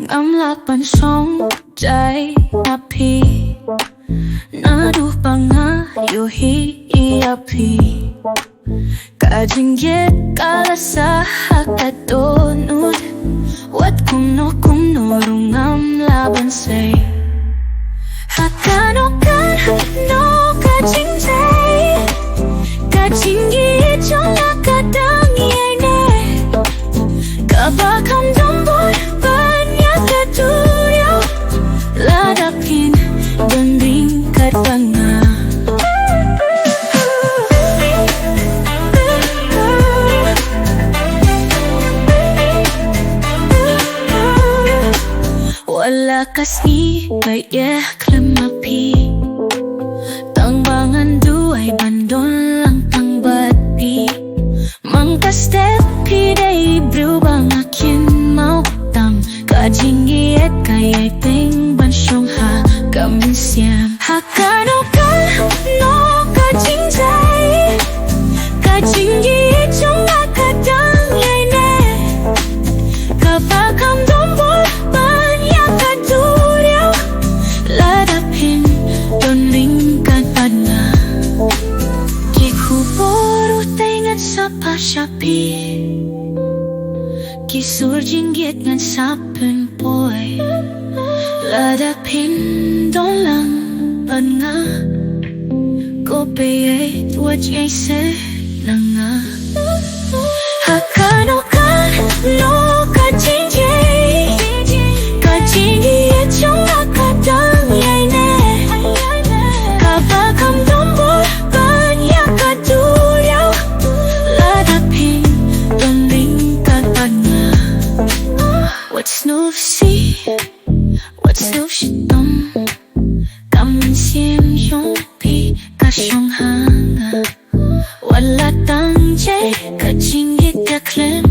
ngắm lạc ban sóngใจอภิน่าดูปังนะอยู่ฮีอภิกาจิงเย็ดกาลสาหักกะโดนุดวัดคุมนกคุมนูรุงงามลาบันเซหักกะนกกะนกกะจิงใจกะจิงเย็ดจงลักกะดังใหญ่เน่กะบะคำดมบุญบันยากะดูเดียวลาดับหินดนริงกัดบังงาwala kasi kaya klamapi Tangbangan duay bandon lang tang batpi Mangka step piday brew bang akin mautang Kajingi at kaya'y ting bansyong ha Kamin siyam Hakano ka no kajingjay Kajingi at yung nakadang yay ne Kapag ang dombol Shapi Kisur jinggit ngan sapun boy Ladapin don lang ban nga Kope ay tuwad ay se lang nga Hakano ka no ka jingjay Ka jingi at yung nakadang yay ne Kapag ang dombol ban yaka duyaw What's no see? What's no shitong? Kamin siyem yung pi kasyong hanga Wala tang jay kajingit ka klem